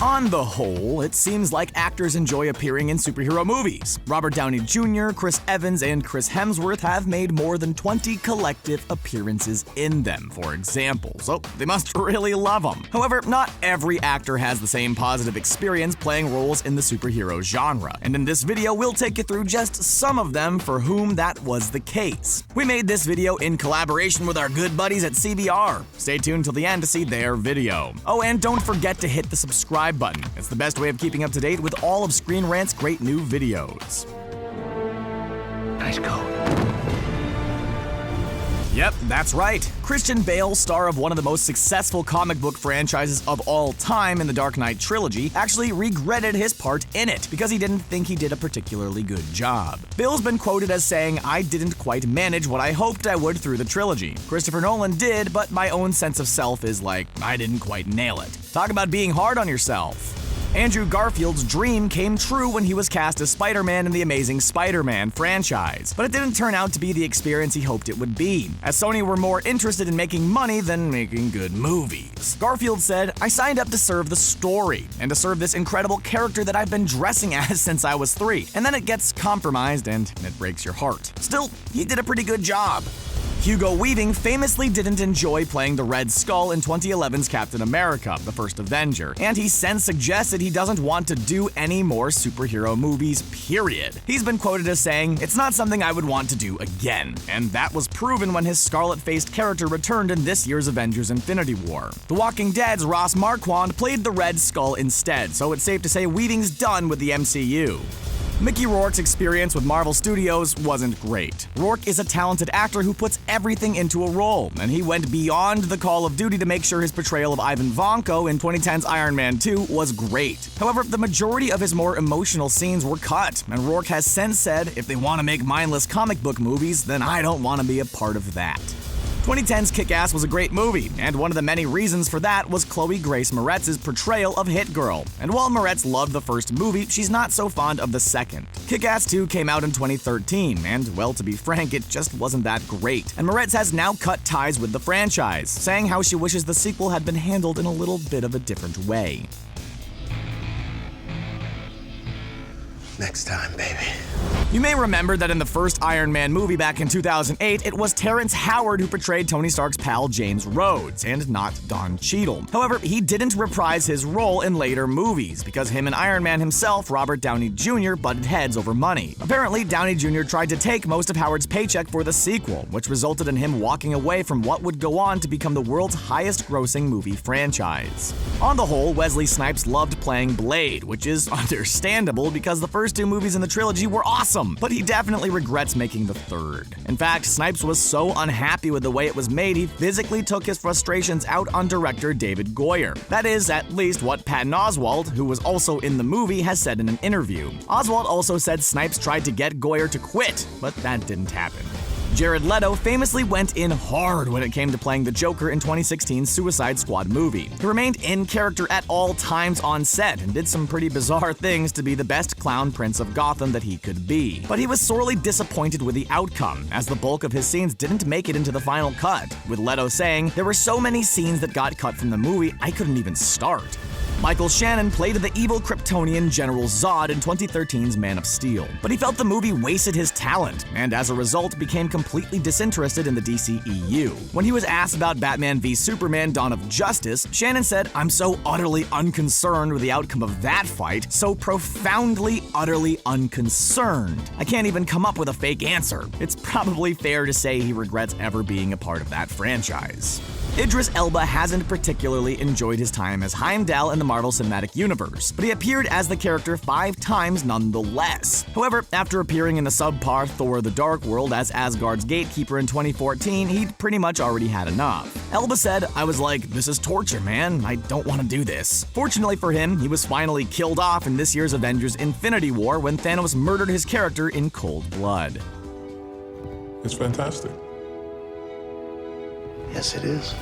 On the whole, it seems like actors enjoy appearing in superhero movies. Robert Downey Jr., Chris Evans, and Chris Hemsworth have made more than 20 collective appearances in them, for example, so they must really love them. However, not every actor has the same positive experience playing roles in the superhero genre, and in this video we'll take you through just some of them for whom that was the case. We made this video in collaboration with our good buddies at CBR. Stay tuned till the end to see their video. Oh, and don't forget to hit the subscribe button. It's the best way of keeping up to date with all of Screen Rant's great new videos. Nice coat. Yep, that's right. Christian Bale, star of one of the most successful comic book franchises of all time in the Dark Knight Trilogy, actually regretted his part in it because he didn't think he did a particularly good job. Bale's been quoted as saying, "I didn't quite manage what I hoped I would through the trilogy. Christopher Nolan did, but my own sense of self is like, I didn't quite nail it." Talk about being hard on yourself. Andrew Garfield's dream came true when he was cast as Spider-Man in the Amazing Spider-Man franchise, but it didn't turn out to be the experience he hoped it would be, as Sony were more interested in making money than making good movies. Garfield said, "I signed up to serve the story, and to serve this incredible character that I've been dressing as since I was 3, and then it gets compromised and it breaks your heart. Still, he did a pretty good job." Hugo Weaving famously didn't enjoy playing the Red Skull in 2011's Captain America, the first Avenger, and he since suggested he doesn't want to do any more superhero movies, period. He's been quoted as saying, "It's not something I would want to do again," and that was proven when his scarlet-faced character returned in this year's Avengers Infinity War. The Walking Dead's Ross Marquand played the Red Skull instead, so it's safe to say Weaving's done with the MCU. Mickey Rourke's experience with Marvel Studios wasn't great. Rourke is a talented actor who puts everything into a role, and he went beyond the call of duty to make sure his portrayal of Ivan Vanko in 2010's Iron Man 2 was great. However, the majority of his more emotional scenes were cut, and Rourke has since said, "If they want to make mindless comic book movies, then I don't want to be a part of that." 2010's Kick-Ass was a great movie, and one of the many reasons for that was Chloe Grace Moretz's portrayal of Hit Girl. And while Moretz loved the first movie, she's not so fond of the second. Kick-Ass 2 came out in 2013, and well, to be frank, it just wasn't that great. And Moretz has now cut ties with the franchise, saying how she wishes the sequel had been handled in a little bit of a different way. Next time, baby. You may remember that in the first Iron Man movie back in 2008, it was Terrence Howard who portrayed Tony Stark's pal James Rhodes, and not Don Cheadle. However, he didn't reprise his role in later movies, because him and Iron Man himself, Robert Downey Jr., butted heads over money. Apparently, Downey Jr. tried to take most of Howard's paycheck for the sequel, which resulted in him walking away from what would go on to become the world's highest-grossing movie franchise. On the whole, Wesley Snipes loved playing Blade, which is understandable because the first 2 movies in the trilogy were awesome, but he definitely regrets making the third. In fact, Snipes was so unhappy with the way it was made, he physically took his frustrations out on director David Goyer. That is at least what Patton Oswalt, who was also in the movie, has said in an interview. Oswalt also said Snipes tried to get Goyer to quit, but that didn't happen. Jared Leto famously went in hard when it came to playing the Joker in 2016's Suicide Squad movie. He remained in character at all times on set and did some pretty bizarre things to be the best clown prince of Gotham that he could be. But he was sorely disappointed with the outcome, as the bulk of his scenes didn't make it into the final cut, with Leto saying, "There were so many scenes that got cut from the movie, I couldn't even start." Michael Shannon played the evil Kryptonian General Zod in 2013's Man of Steel, but he felt the movie wasted his talent, and as a result became completely disinterested in the DCEU. When he was asked about Batman v Superman: Dawn of Justice, Shannon said, "I'm so utterly unconcerned with the outcome of that fight, so profoundly, utterly unconcerned. I can't even come up with a fake answer." It's probably fair to say he regrets ever being a part of that franchise. Idris Elba hasn't particularly enjoyed his time as Heimdall in the Marvel Cinematic Universe, but he appeared as the character 5 times nonetheless. However, after appearing in the subpar Thor: The Dark World as Asgard's gatekeeper in 2014, he'd pretty much already had enough. Elba said, "I was like, this is torture, man. I don't want to do this." Fortunately for him, he was finally killed off in this year's Avengers Infinity War when Thanos murdered his character in cold blood. It's fantastic. Yes, it is.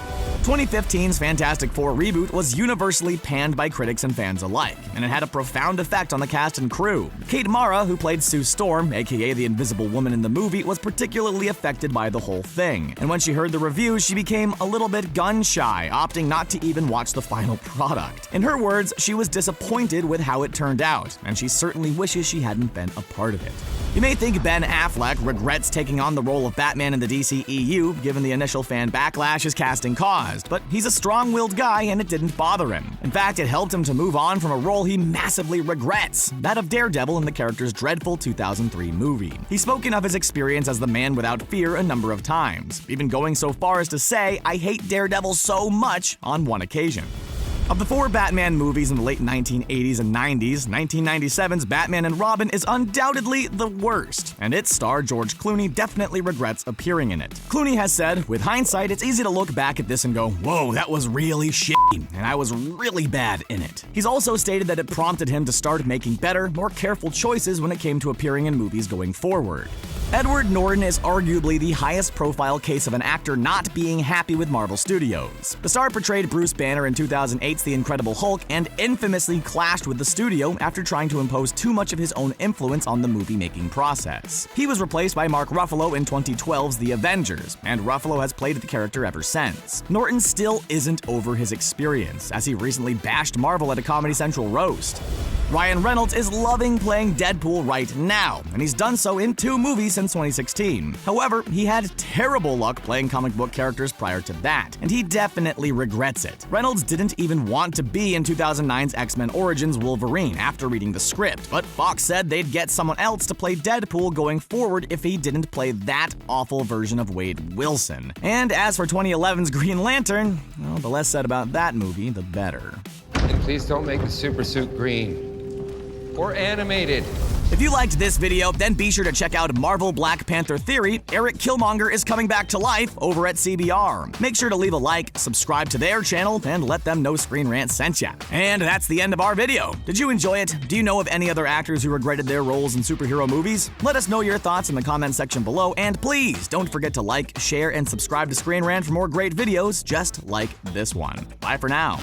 2015's Fantastic Four reboot was universally panned by critics and fans alike, and it had a profound effect on the cast and crew. Kate Mara, who played Sue Storm, aka the Invisible Woman in the movie, was particularly affected by the whole thing. And when she heard the reviews, she became a little bit gun-shy, opting not to even watch the final product. In her words, she was disappointed with how it turned out, and she certainly wishes she hadn't been a part of it. You may think Ben Affleck regrets taking on the role of Batman in the DCEU, given the initial fan backlash his casting caused, but he's a strong-willed guy and it didn't bother him. In fact, it helped him to move on from a role he massively regrets, that of Daredevil in the character's dreadful 2003 movie. He's spoken of his experience as the Man Without Fear a number of times, even going so far as to say, "I hate Daredevil so much" on one occasion. Of the four Batman movies in the late 1980s and 90s, 1997's Batman and Robin is undoubtedly the worst, and its star George Clooney definitely regrets appearing in it. Clooney has said, "With hindsight, it's easy to look back at this and go, whoa, that was really shitty, and I was really bad in it." He's also stated that it prompted him to start making better, more careful choices when it came to appearing in movies going forward. Edward Norton is arguably the highest profile case of an actor not being happy with Marvel Studios. The star portrayed Bruce Banner in 2008's The Incredible Hulk and infamously clashed with the studio after trying to impose too much of his own influence on the movie-making process. He was replaced by Mark Ruffalo in 2012's The Avengers, and Ruffalo has played the character ever since. Norton still isn't over his experience, as he recently bashed Marvel at a Comedy Central roast. Ryan Reynolds is loving playing Deadpool right now, and he's done so in 2 movies since 2016. However, he had terrible luck playing comic book characters prior to that, and he definitely regrets it. Reynolds didn't even want to be in 2009's X-Men Origins Wolverine after reading the script, but Fox said they'd get someone else to play Deadpool going forward if he didn't play that awful version of Wade Wilson. And as for 2011's Green Lantern, well, the less said about that movie, the better. And please don't make the super suit green. Or animated. If you liked this video, then be sure to check out Marvel Black Panther Theory. Eric Killmonger is coming back to life over at CBR. Make sure to leave a like, subscribe to their channel, and let them know Screen Rant sent ya. And that's the end of our video. Did you enjoy it? Do you know of any other actors who regretted their roles in superhero movies? Let us know your thoughts in the comment section below, and please don't forget to like, share, and subscribe to Screen Rant for more great videos just like this one. Bye for now.